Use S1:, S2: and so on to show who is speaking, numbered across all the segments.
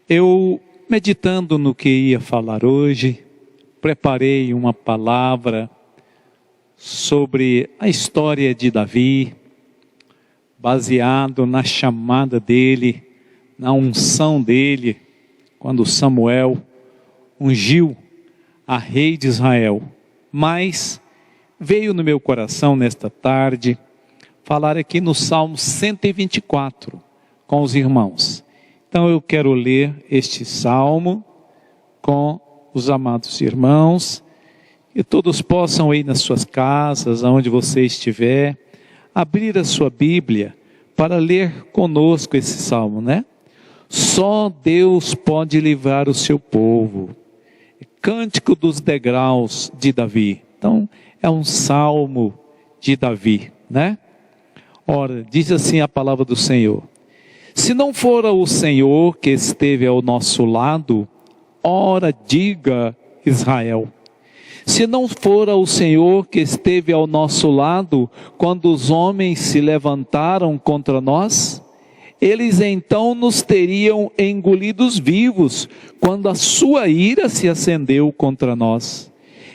S1: Eu, meditando no que ia falar hoje, preparei uma palavra sobre a história de Davi, baseado na chamada dele, na unção dele, quando Samuel ungiu a rei de Israel. Mas veio no meu coração nesta tarde falar aqui no Salmo 124 com os irmãos. Então eu quero ler este salmo com os amados irmãos, e todos possam ir nas suas casas, aonde você estiver, abrir a sua Bíblia para ler conosco esse salmo, né? Só Deus pode livrar o seu povo. Cântico dos degraus de Davi. Então é um salmo de Davi, né? Ora, diz assim a palavra do Senhor: se não fora o Senhor que esteve ao nosso lado, ora diga Israel. Se não fora o Senhor que esteve ao nosso lado, quando os homens se levantaram contra nós, eles então nos teriam engolidos vivos, quando a sua ira se acendeu contra nós.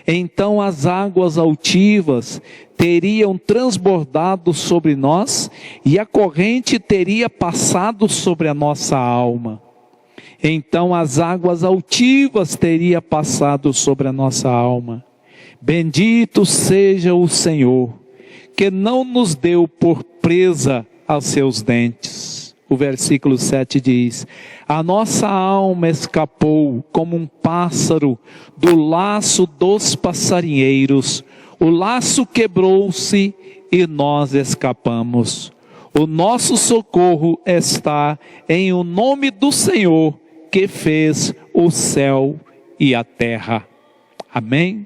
S1: Então as águas altivas teriam transbordado sobre nós, e a corrente teria passado sobre a nossa alma. Então as águas altivas teriam passado sobre a nossa alma. Bendito seja o Senhor, que não nos deu por presa aos seus dentes. O versículo 7 diz: a nossa alma escapou como um pássaro do laço dos passarinheiros. O laço quebrou-se e nós escapamos. O nosso socorro está em o nome do Senhor, que fez o céu e a terra. Amém?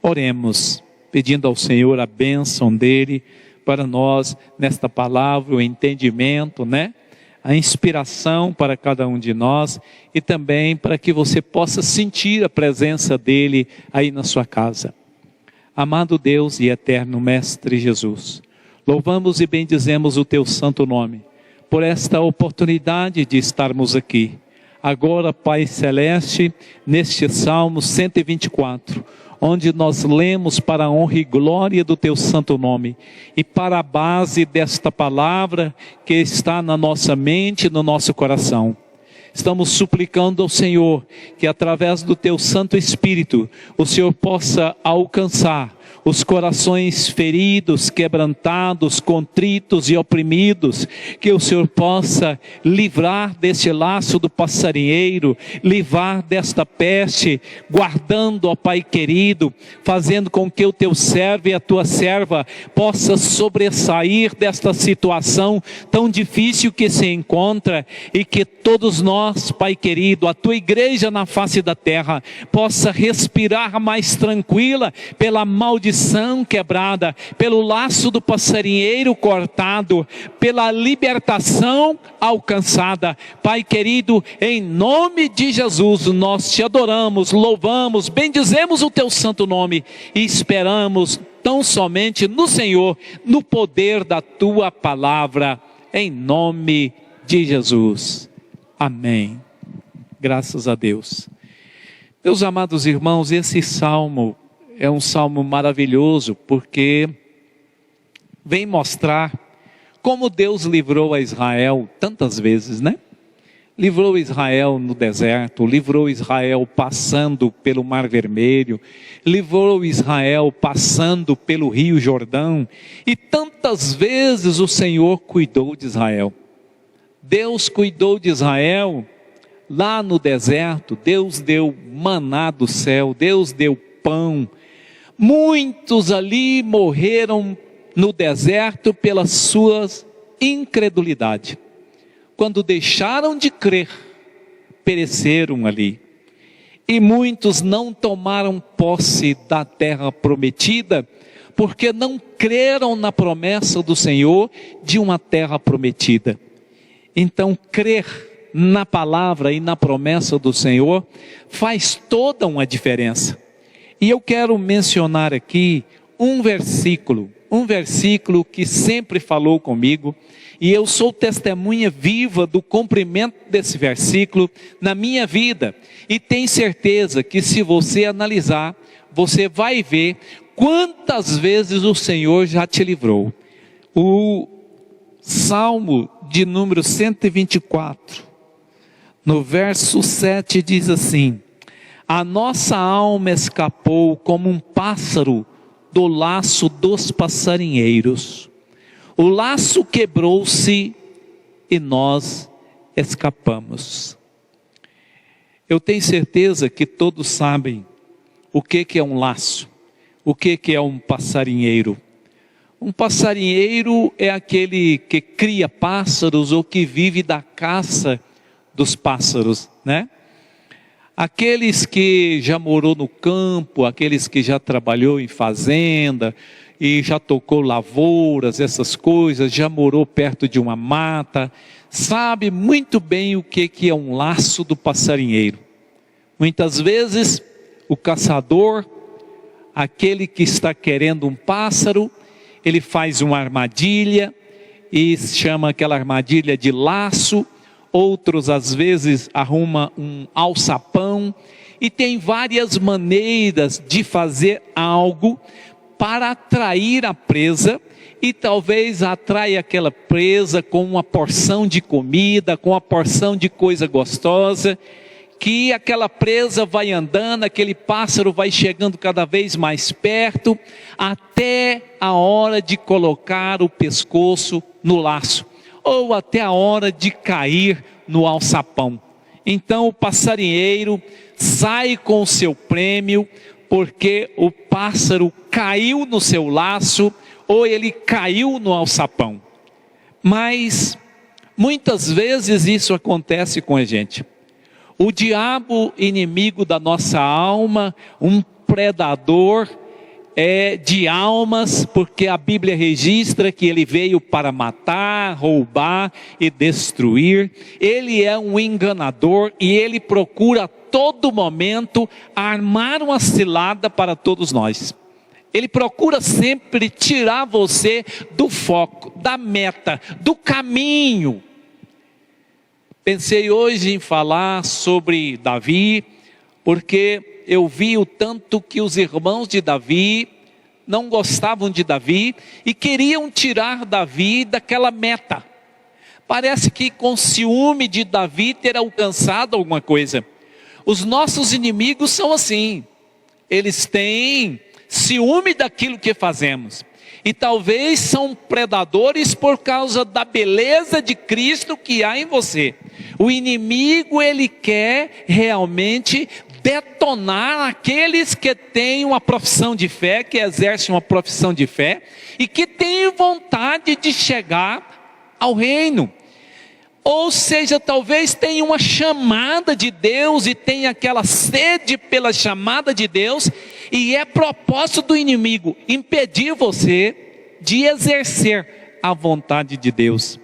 S1: Oremos, pedindo ao Senhor a bênção dele para nós nesta palavra, o entendimento, né? A inspiração para cada um de nós, e também para que você possa sentir a presença dele aí na sua casa. Amado Deus e eterno Mestre Jesus, louvamos e bendizemos o teu santo nome, por esta oportunidade de estarmos aqui. Agora, Pai Celeste, neste Salmo 124, onde nós lemos para a honra e glória do teu santo nome, e para a base desta palavra que está na nossa mente, no nosso coração. Estamos suplicando ao Senhor que através do teu Santo Espírito, o Senhor possa alcançar os corações feridos, quebrantados, contritos e oprimidos, que o Senhor possa livrar deste laço do passarinheiro, livrar desta peste, guardando, ó Pai querido, fazendo com que o teu servo e a tua serva possa sobressair desta situação tão difícil que se encontra, e que todos nós, Pai querido, a tua igreja na face da terra, possa respirar mais tranquila pela maldição quebrada, pelo laço do passarinheiro cortado, pela libertação alcançada. Pai querido, em nome de Jesus, nós te adoramos, louvamos, bendizemos o teu santo nome e esperamos tão somente no Senhor, no poder da tua palavra, em nome de Jesus. Amém. Graças a Deus. Meus amados irmãos, esse salmo é um salmo maravilhoso, porque vem mostrar como Deus livrou a Israel tantas vezes, né? Livrou Israel no deserto, livrou Israel passando pelo Mar Vermelho, livrou Israel passando pelo Rio Jordão, e tantas vezes o Senhor cuidou de Israel. Deus cuidou de Israel lá no deserto. Deus deu maná do céu, Deus deu pão. Muitos ali morreram no deserto pela sua incredulidade. Quando deixaram de crer, pereceram ali. E muitos não tomaram posse da terra prometida, porque não creram na promessa do Senhor de uma terra prometida. Então, crer na palavra e na promessa do Senhor faz toda uma diferença. E eu quero mencionar aqui um versículo um versículo que sempre falou comigo, e eu sou testemunha viva do cumprimento desse versículo na minha vida, e tenho certeza que se você analisar, você vai ver quantas vezes o Senhor já te livrou. O Salmo de número 124, no verso 7 diz assim: a nossa alma escapou como um pássaro do laço dos passarinheiros. O laço quebrou-se e nós escapamos. Eu tenho certeza que todos sabem o que é um laço, o que é um passarinheiro. Um passarinheiro é aquele que cria pássaros ou que vive da caça dos pássaros, né? Aqueles que já morou no campo, aqueles que já trabalhou em fazenda e já tocou lavouras, essas coisas, já morou perto de uma mata, sabe muito bem o que é um laço do passarinheiro. Muitas vezes o caçador, aquele que está querendo um pássaro, ele faz uma armadilha e chama aquela armadilha de laço. Outros às vezes arruma um alçapão, e tem várias maneiras de fazer algo para atrair a presa, e talvez atrai aquela presa com uma porção de comida, com uma porção de coisa gostosa, que aquela presa vai andando, aquele pássaro vai chegando cada vez mais perto, até a hora de colocar o pescoço no laço, ou até a hora de cair no alçapão. Então o passarinheiro sai com o seu prêmio, porque o pássaro caiu no seu laço, ou ele caiu no alçapão. Mas muitas vezes isso acontece com a gente. O diabo, inimigo da nossa alma, um predador de almas, porque a Bíblia registra que ele veio para matar, roubar e destruir. Ele é um enganador e ele procura a todo momento armar uma cilada para todos nós. Ele procura sempre tirar você do foco, da meta, do caminho. Pensei hoje em falar sobre Davi, porque eu vi o tanto que os irmãos de Davi não gostavam de Davi e queriam tirar Davi daquela meta. Parece que com ciúme de Davi ter alcançado alguma coisa. Os nossos inimigos são assim, eles têm ciúme daquilo que fazemos. E talvez são predadores por causa da beleza de Cristo que há em você. O inimigo, ele quer realmente detonar aqueles que têm uma profissão de fé, que exercem uma profissão de fé, e que têm vontade de chegar ao reino. Ou seja, talvez tenha uma chamada de Deus, e tenha aquela sede pela chamada de Deus, e é propósito do inimigo impedir você de exercer a vontade de Deus.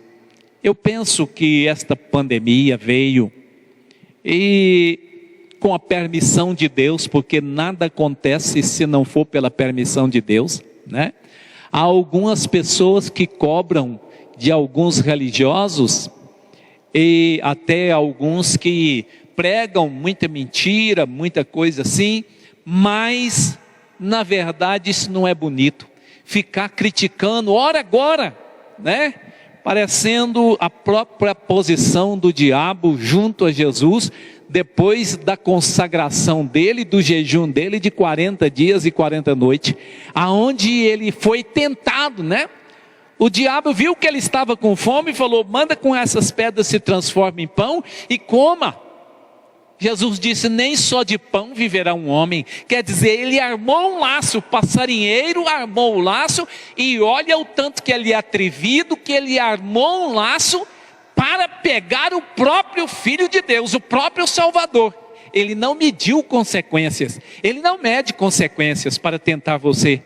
S1: Eu penso que esta pandemia veio e com a permissão de Deus, porque nada acontece se não for pela permissão de Deus, né? Há algumas pessoas que cobram de alguns religiosos, e até alguns que pregam muita mentira, muita coisa assim, mas na verdade isso não é bonito. Ficar criticando, ora agora, né? Parecendo a própria posição do diabo junto a Jesus, depois da consagração dele, do jejum dele de 40 dias e 40 noites, aonde ele foi tentado, né? O diabo viu que ele estava com fome e falou: manda com essas pedras se transformem em pão e coma. Jesus disse: nem só de pão viverá um homem. Quer dizer, ele armou um laço, o passarinheiro armou o laço, e olha o tanto que ele é atrevido, que ele armou um laço para pegar o próprio Filho de Deus, o próprio Salvador. Ele não mediu consequências, ele não mede consequências para tentar você.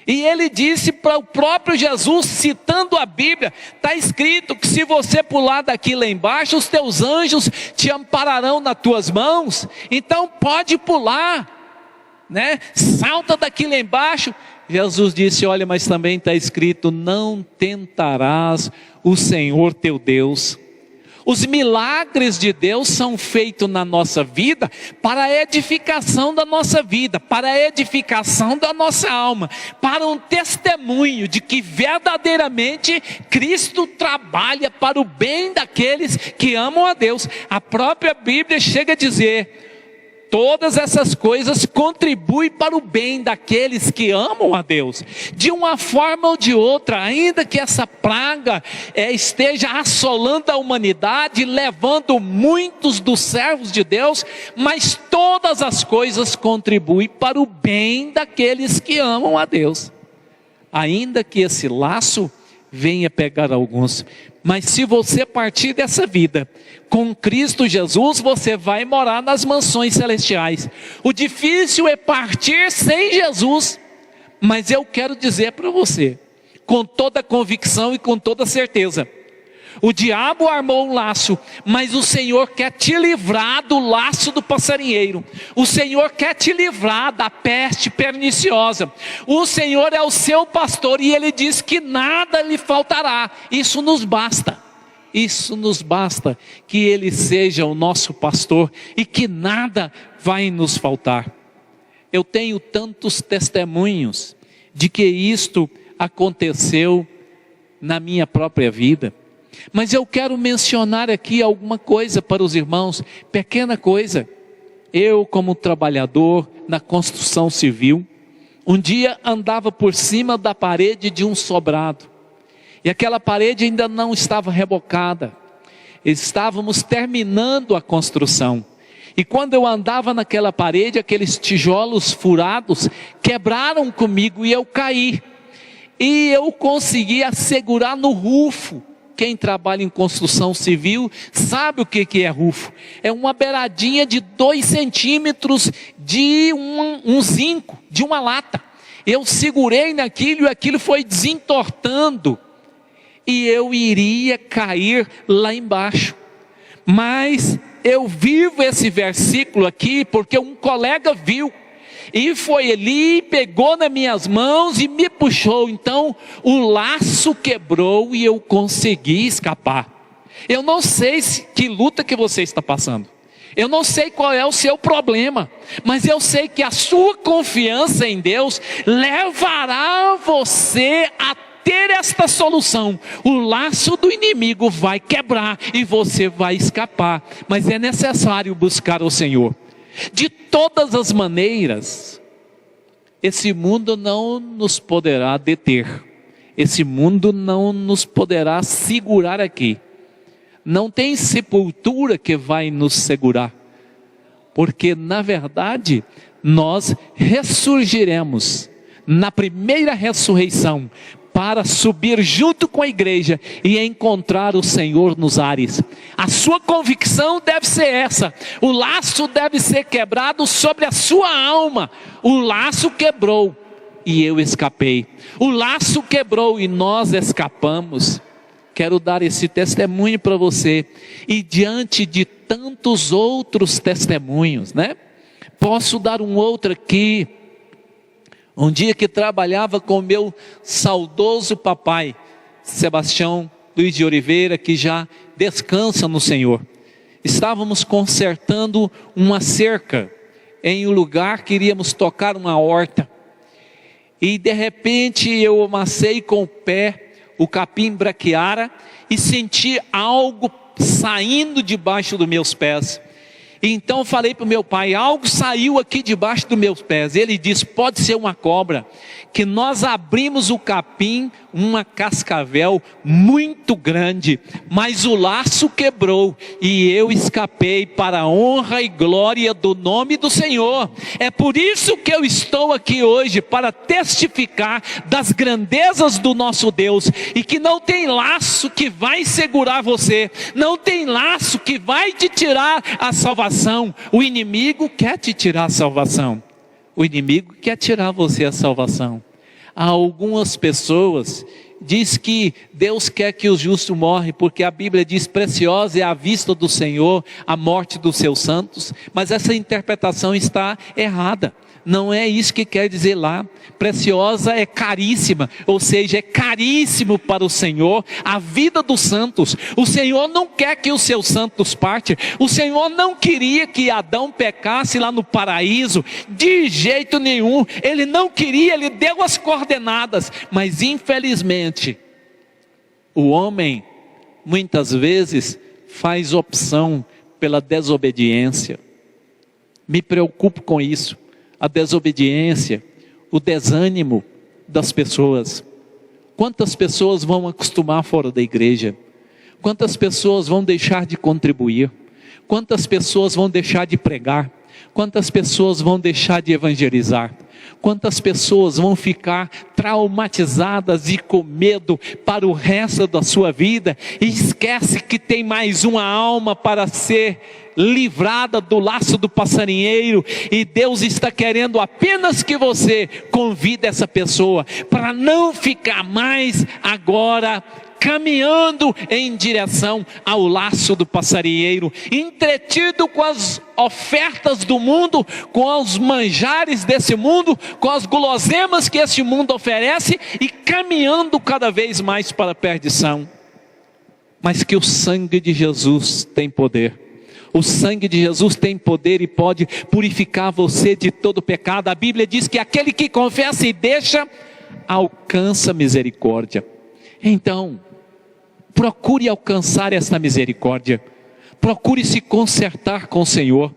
S1: E ele disse para o próprio Jesus, citando a Bíblia, está escrito que se você pular daqui lá embaixo, os teus anjos te ampararão nas tuas mãos, então pode pular, né? Salta daqui lá embaixo, Jesus disse, olha, mas também está escrito, não tentarás o Senhor teu Deus. Os milagres de Deus são feitos na nossa vida para a edificação da nossa vida, para a edificação da nossa alma, para um testemunho de que verdadeiramente Cristo trabalha para o bem daqueles que amam a Deus. A própria Bíblia chega a dizer, todas essas coisas contribuem para o bem daqueles que amam a Deus. De uma forma ou de outra, ainda que essa praga esteja assolando a humanidade, levando muitos dos servos de Deus, mas todas as coisas contribuem para o bem daqueles que amam a Deus. Ainda que esse laço venha pegar alguns, mas se você partir dessa vida com Cristo Jesus, você vai morar nas mansões celestiais. O difícil é partir sem Jesus, mas eu quero dizer para você, com toda convicção e com toda certeza, o diabo armou um laço, mas o Senhor quer te livrar do laço do passarinheiro. O Senhor quer te livrar da peste perniciosa. O Senhor é o seu pastor e Ele diz que nada lhe faltará. Isso nos basta. Isso nos basta, que Ele seja o nosso pastor e que nada vai nos faltar. Eu tenho tantos testemunhos de que isto aconteceu na minha própria vida. Mas eu quero mencionar aqui alguma coisa para os irmãos, pequena coisa. Eu, como trabalhador na construção civil, um dia andava por cima da parede de um sobrado. E aquela parede ainda não estava rebocada. Estávamos terminando a construção. E quando eu andava naquela parede, aqueles tijolos furados quebraram comigo e eu caí. E eu consegui assegurar no rufo. Quem trabalha em construção civil sabe o que é rufo. É uma beiradinha de 2 centímetros de um zinco, de uma lata. Eu segurei naquilo e aquilo foi desentortando. E eu iria cair lá embaixo. Mas eu vivo esse versículo aqui porque um colega viu. E foi ali, pegou nas minhas mãos e me puxou. Então o laço quebrou e eu consegui escapar. Eu não sei que luta que você está passando. Eu não sei qual é o seu problema. Mas eu sei que a sua confiança em Deus levará você a ter esta solução. O laço do inimigo vai quebrar e você vai escapar. Mas é necessário buscar o Senhor. De todas as maneiras, esse mundo não nos poderá deter. Esse mundo não nos poderá segurar aqui. Não tem sepultura que vai nos segurar. Porque na verdade, nós ressurgiremos na primeira ressurreição, para subir junto com a igreja e encontrar o Senhor nos ares. A sua convicção deve ser essa. O laço deve ser quebrado sobre a sua alma. O laço quebrou e eu escapei. O laço quebrou e nós escapamos. Quero dar esse testemunho para você. E diante de tantos outros testemunhos, né? Posso dar um outro aqui. Um dia que trabalhava com o meu saudoso papai, Sebastião Luiz de Oliveira, que já descansa no Senhor. Estávamos consertando uma cerca em um lugar que iríamos tocar uma horta. E de repente eu amassei com o pé o capim braquiara e senti algo saindo debaixo dos meus pés. Então falei para o meu pai, algo saiu aqui debaixo dos meus pés. Ele disse, pode ser uma cobra. Que nós abrimos o capim, uma cascavel muito grande, mas o laço quebrou e eu escapei para a honra e glória do nome do Senhor. É por isso que eu estou aqui hoje, para testificar das grandezas do nosso Deus, e que não tem laço que vai segurar você, não tem laço que vai te tirar a salvação. O inimigo quer te tirar a salvação. O inimigo quer tirar você a salvação. Há algumas pessoas diz que Deus quer que o justo morre, porque a Bíblia diz: preciosa é a vista do Senhor a morte dos seus santos. Mas essa interpretação está errada. Não é isso que quer dizer lá. Preciosa é caríssima, ou seja, é caríssimo para o Senhor a vida dos santos. O Senhor não quer que os seus santos partam. O Senhor não queria que Adão pecasse lá no paraíso, de jeito nenhum. Ele não queria, ele deu as coordenadas. Mas infelizmente, o homem muitas vezes faz opção pela desobediência. Me preocupo com isso. A desobediência, o desânimo das pessoas. Quantas pessoas vão acostumar fora da igreja? Quantas pessoas vão deixar de contribuir? Quantas pessoas vão deixar de pregar? Quantas pessoas vão deixar de evangelizar? Quantas pessoas vão ficar traumatizadas e com medo para o resto da sua vida, e esquece que tem mais uma alma para ser livrada do laço do passarinheiro, e Deus está querendo apenas que você convide essa pessoa para não ficar mais agora caminhando em direção ao laço do passarinheiro, entretido com as ofertas do mundo, com os manjares desse mundo, com as guloseimas que esse mundo oferece, e caminhando cada vez mais para a perdição. Mas que o sangue de Jesus tem poder. O sangue de Jesus tem poder e pode purificar você de todo pecado. A Bíblia diz que aquele que confessa e deixa, alcança misericórdia. Então, procure alcançar essa misericórdia. Procure se consertar com o Senhor.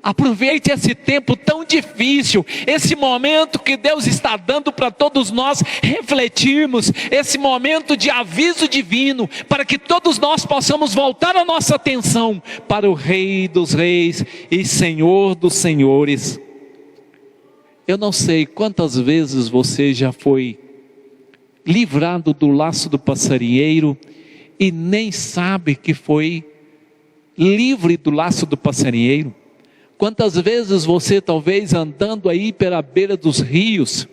S1: Aproveite esse tempo tão difícil, esse momento que Deus está dando para todos nós refletirmos, esse momento de aviso divino, para que todos nós possamos voltar a nossa atenção para o Rei dos Reis e Senhor dos Senhores. Eu não sei quantas vezes você já foi livrado do laço do passarinheiro e nem sabe que foi livre do laço do passarinheiro. Quantas vezes você, talvez andando aí pela beira dos rios,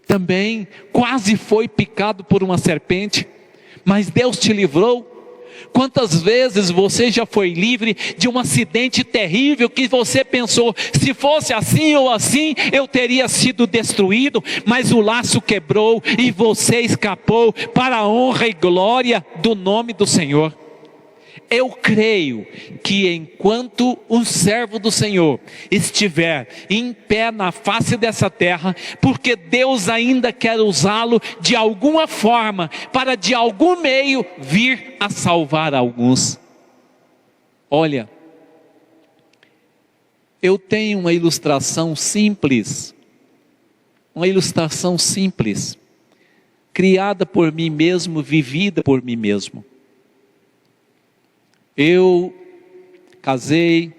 S1: também quase foi picado por uma serpente, mas Deus te livrou. Quantas vezes você já foi livre de um acidente terrível que você pensou: se fosse assim ou assim eu teria sido destruído, mas o laço quebrou e você escapou para a honra e glória do nome do Senhor. Eu creio que enquanto um servo do Senhor estiver em pé na face dessa terra, porque Deus ainda quer usá-lo de alguma forma, para de algum meio vir a salvar alguns. Olha, eu tenho uma ilustração simples, criada por mim mesmo, vivida por mim mesmo. Eu casei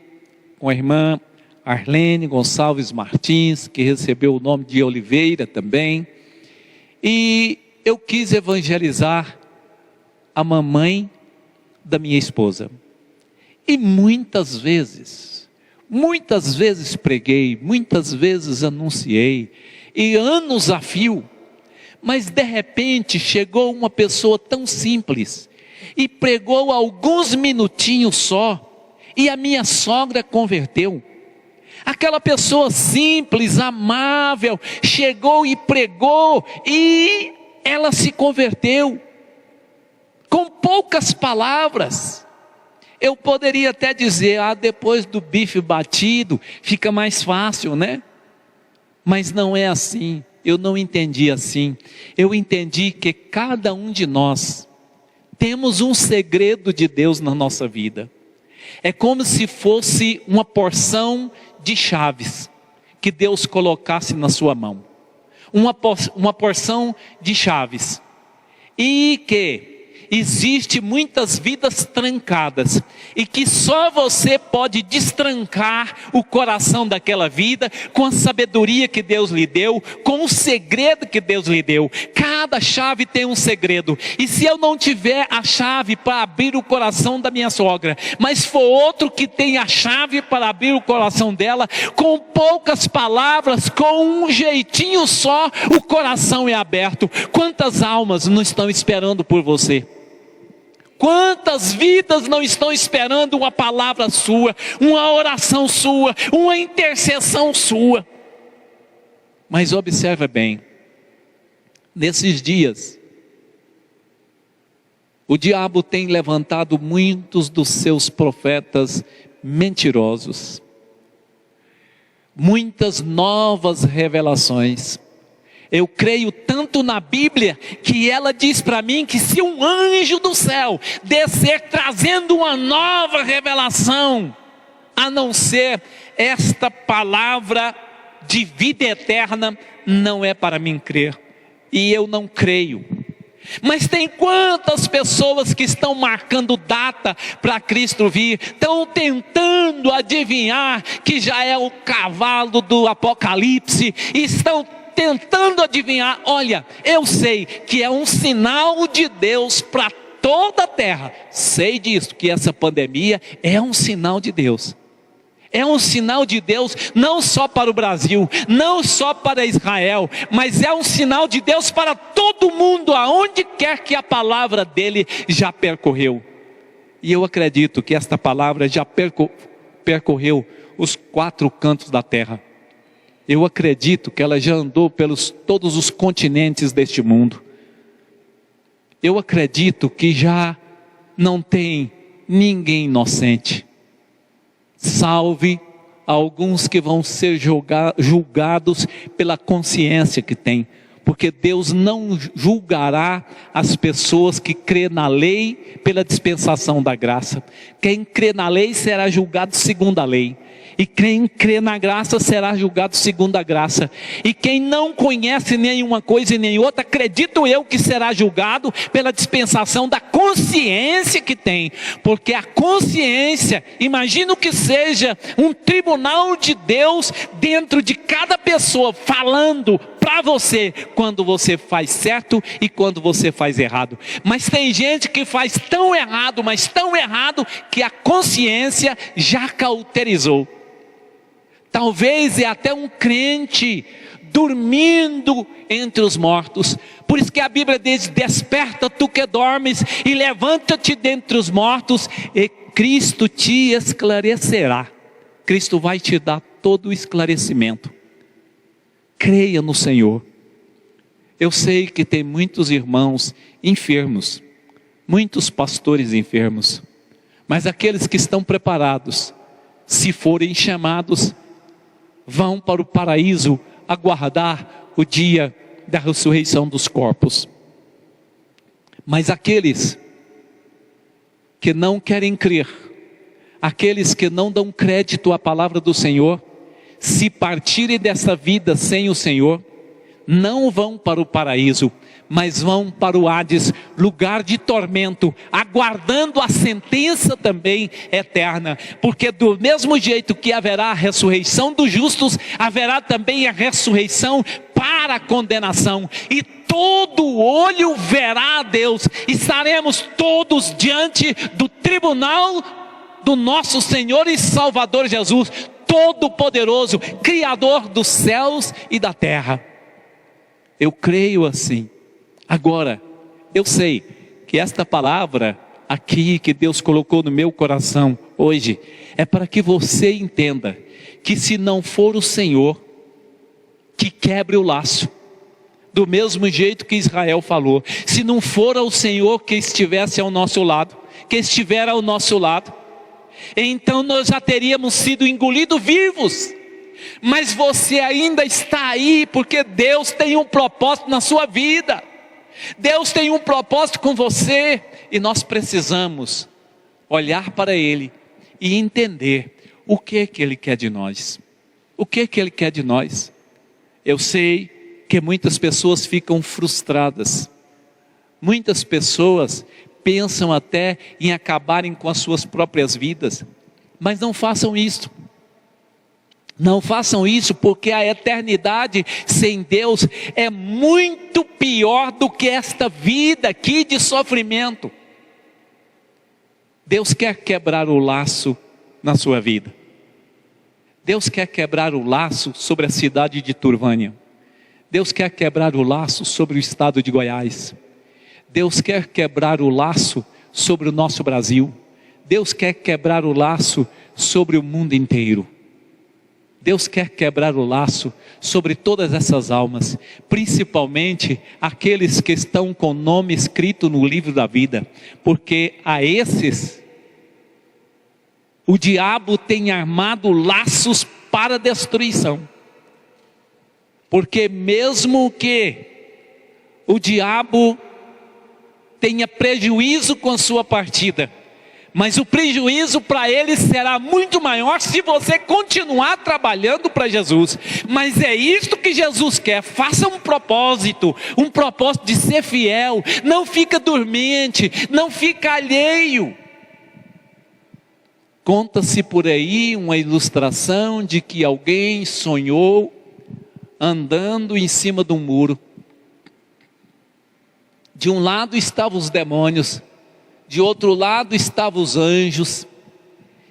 S1: com a irmã Arlene Gonçalves Martins, que recebeu o nome de Oliveira também, e eu quis evangelizar a mamãe da minha esposa. E muitas vezes preguei, muitas vezes anunciei, e anos a fio, mas de repente chegou uma pessoa tão simples, e pregou alguns minutinhos só, e a minha sogra converteu. Aquela pessoa simples, amável, chegou e pregou, e ela se converteu, com poucas palavras. Eu poderia até dizer: depois do bife batido, fica mais fácil, né? Mas não é assim, eu não entendi assim. Eu entendi que cada um de nós temos um segredo de Deus na nossa vida. É como se fosse uma porção de chaves que Deus colocasse na sua mão. Uma porção de chaves. E que existe muitas vidas trancadas e que só você pode destrancar o coração daquela vida com a sabedoria que Deus lhe deu, com o segredo que Deus lhe deu. Cada chave tem um segredo, e se eu não tiver a chave para abrir o coração da minha sogra, mas for outro que tem a chave para abrir o coração dela, com poucas palavras, com um jeitinho só, o coração é aberto. Quantas almas não estão esperando por você? Quantas vidas não estão esperando uma palavra sua, uma oração sua, uma intercessão sua? Mas observa bem, nesses dias, o diabo tem levantado muitos dos seus profetas mentirosos, muitas novas revelações. Eu creio tanto na Bíblia, que ela diz para mim que se um anjo do céu descer trazendo uma nova revelação, a não ser esta palavra de vida eterna, não é para mim crer. E eu não creio. Mas tem quantas pessoas que estão marcando data para Cristo vir, estão tentando adivinhar que já é o cavalo do Apocalipse, estão tentando adivinhar. Olha, eu sei que é um sinal de Deus para toda a terra. Sei disso, que essa pandemia é um sinal de Deus. É um sinal de Deus, não só para o Brasil, não só para Israel, mas é um sinal de Deus para todo mundo, aonde quer que a palavra dele já percorreu. E eu acredito que esta palavra já percorreu os 4 cantos da terra. Eu acredito que ela já andou pelos todos os continentes deste mundo. Eu acredito que já não tem ninguém inocente, salve alguns que vão ser julgados pela consciência que tem, porque Deus não julgará as pessoas que crê na lei pela dispensação da graça. Quem crê na lei será julgado segundo a lei, e quem crê na graça será julgado segundo a graça. E quem não conhece nenhuma coisa e nem outra, acredito eu que será julgado pela dispensação da consciência que tem. Porque a consciência, imagino que seja um tribunal de Deus dentro de cada pessoa, falando para você quando você faz certo e quando você faz errado. Mas tem gente que faz tão errado, mas tão errado, que a consciência já cauterizou. Talvez é até um crente dormindo entre os mortos. Por isso que a Bíblia diz: desperta tu que dormes e levanta-te dentre os mortos, e Cristo te esclarecerá. Cristo vai te dar todo o esclarecimento. Creia no Senhor. Eu sei que tem muitos irmãos enfermos, muitos pastores enfermos, mas aqueles que estão preparados, se forem chamados, vão para o paraíso aguardar o dia da ressurreição dos corpos. Mas aqueles que não querem crer, aqueles que não dão crédito à palavra do Senhor, se partirem dessa vida sem o Senhor, não vão para o paraíso, mas vão para o Hades, lugar de tormento, aguardando a sentença também eterna. Porque do mesmo jeito que haverá a ressurreição dos justos, haverá também a ressurreição para a condenação. E todo olho verá a Deus. Estaremos todos diante do tribunal do nosso Senhor e Salvador Jesus, Todo-Poderoso, Criador dos céus e da terra. Eu creio assim. Agora, eu sei que esta palavra aqui que Deus colocou no meu coração hoje, é para que você entenda que se não for o Senhor que quebre o laço, do mesmo jeito que Israel falou, se não for o Senhor que estivesse ao nosso lado, que estiver ao nosso lado, então nós já teríamos sido engolidos vivos. Mas você ainda está aí porque Deus tem um propósito na sua vida. Deus tem um propósito com você, e nós precisamos olhar para Ele e entender o que Ele quer de nós. O que Ele quer de nós? Eu sei que muitas pessoas ficam frustradas, muitas pessoas pensam até em acabarem com as suas próprias vidas. Mas não façam isso. Não façam isso, porque a eternidade sem Deus é muito pior do que esta vida aqui de sofrimento. Deus quer quebrar o laço na sua vida. Deus quer quebrar o laço sobre a cidade de Turvânia. Deus quer quebrar o laço sobre o estado de Goiás. Deus quer quebrar o laço sobre o nosso Brasil. Deus quer quebrar o laço sobre o mundo inteiro. Deus quer quebrar o laço sobre todas essas almas, principalmente aqueles que estão com o nome escrito no livro da vida, porque a esses o diabo tem armado laços para destruição. Porque mesmo que o diabo tenha prejuízo com sua partida, mas o prejuízo para ele será muito maior se você continuar trabalhando para Jesus. Mas é isto que Jesus quer. Faça um propósito de ser fiel. Não fica dormente, não fica alheio. Conta-se por aí uma ilustração de que alguém sonhou andando em cima de um muro. De um lado estavam os demônios, de outro lado estavam os anjos,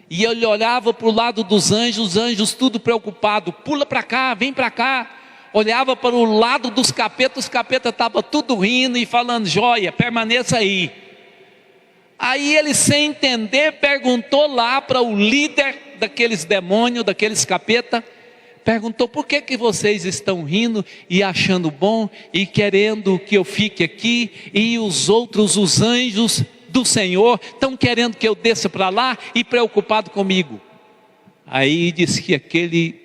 S1: e ele olhava para o lado dos anjos, os anjos tudo preocupado, pula para cá, vem para cá. Olhava para o lado dos capetas, os capetas estavam tudo rindo e falando: joia, permaneça aí. Aí ele, sem entender, perguntou lá para o líder daqueles demônios, daqueles capetas, perguntou: por que vocês estão rindo e achando bom e querendo que eu fique aqui, e os outros, os anjos do Senhor, estão querendo que eu desça para lá e preocupado comigo? Aí disse que aquele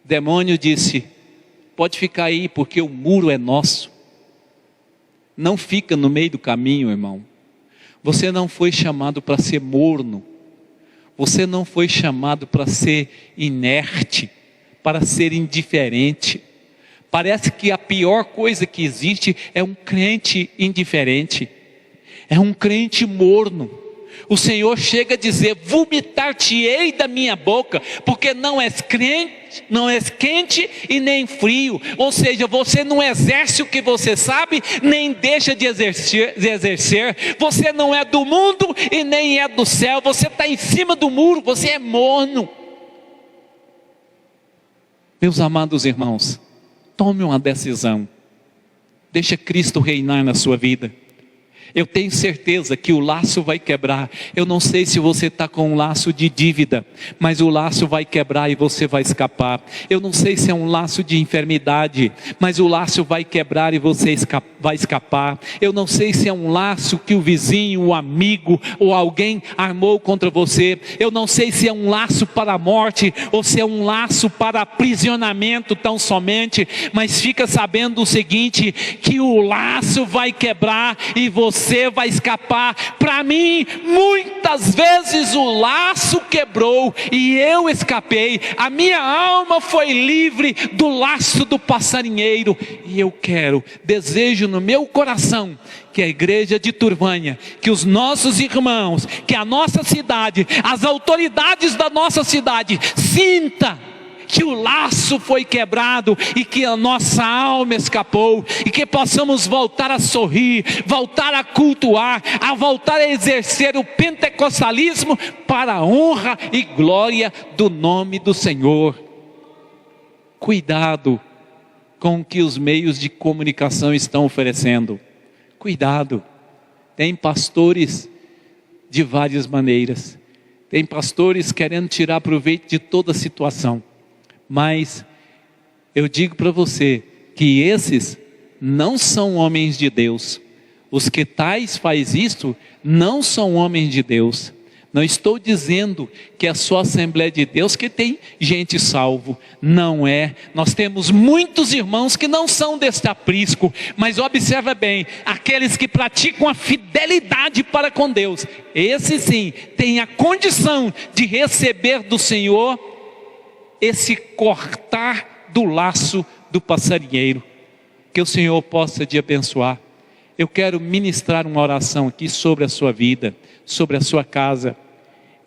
S1: demônio disse: pode ficar aí, porque o muro é nosso. Não fica no meio do caminho, irmão. Você não foi chamado para ser morno. Você não foi chamado para ser inerte, para ser indiferente. Parece que a pior coisa que existe é um crente indiferente, é um crente morno. O Senhor chega a dizer: vomitar-te-ei da minha boca, porque não és crente, não és quente e nem frio. Ou seja, você não exerce o que você sabe, nem deixa de exercer. Você não é do mundo e nem é do céu. Você está em cima do muro, você é morno. Meus amados irmãos, tome uma decisão. Deixa Cristo reinar na sua vida. Eu tenho certeza que o laço vai quebrar. Eu não sei se você está com um laço de dívida, mas o laço vai quebrar e você vai escapar. Eu não sei se é um laço de enfermidade, mas o laço vai quebrar e você vai escapar. Eu não sei se é um laço que o vizinho, o amigo ou alguém armou contra você. Eu não sei se é um laço para a morte ou se é um laço para aprisionamento tão somente, mas fica sabendo o seguinte, que o laço vai quebrar e você vai escapar. Para mim, muitas vezes o laço quebrou e eu escapei. A minha alma foi livre do laço do passarinheiro. E eu desejo no meu coração que a igreja de Turvânia, que os nossos irmãos, que a nossa cidade, as autoridades da nossa cidade sinta que o laço foi quebrado e que a nossa alma escapou, e que possamos voltar a sorrir, voltar a cultuar, a voltar a exercer o pentecostalismo para a honra e glória do nome do Senhor. Cuidado com o que os meios de comunicação estão oferecendo. Cuidado. Tem pastores de várias maneiras. Tem pastores querendo tirar proveito de toda a situação. Mas eu digo para você que esses não são homens de Deus. Os que tais faz isto não são homens de Deus. Não estou dizendo que é só a Assembleia de Deus que tem gente salvo. Não é. Nós temos muitos irmãos que não são deste aprisco. Mas observa bem, aqueles que praticam a fidelidade para com Deus, esses sim têm a condição de receber do Senhor esse cortar do laço do passarinheiro. Que o Senhor possa te abençoar. eu quero ministrar uma oração aqui sobre a sua vida, sobre a sua casa.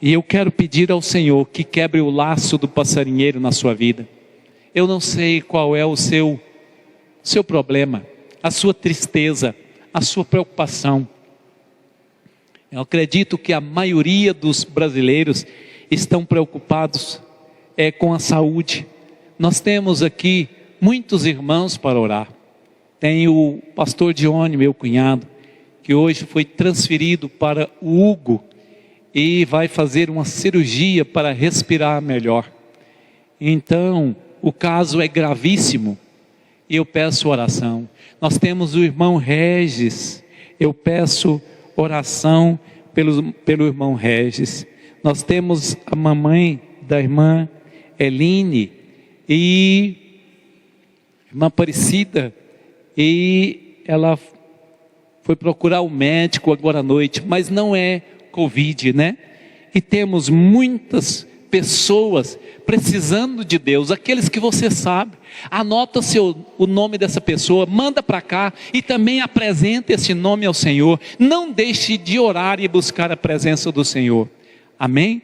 S1: E eu quero pedir ao Senhor que quebre o laço do passarinheiro na sua vida. Eu não sei qual é o seu problema, a sua tristeza, a sua preocupação. Eu acredito que a maioria dos brasileiros estão preocupados com a saúde. Nós temos aqui muitos irmãos para orar. Tem o pastor Dione, meu cunhado, que hoje foi transferido para o Hugo e vai fazer uma cirurgia para respirar melhor. Então, o caso é gravíssimo e eu peço oração. Nós temos o irmão Regis, eu peço oração pelo irmão Regis. Nós temos a mamãe da irmã Eline e irmã Aparecida, e ela foi procurar o médico agora à noite, mas não é Covid, né? E temos muitas pessoas precisando de Deus, aqueles que você sabe. Anota o nome dessa pessoa, manda para cá e também apresenta esse nome ao Senhor. Não deixe de orar e buscar a presença do Senhor. Amém?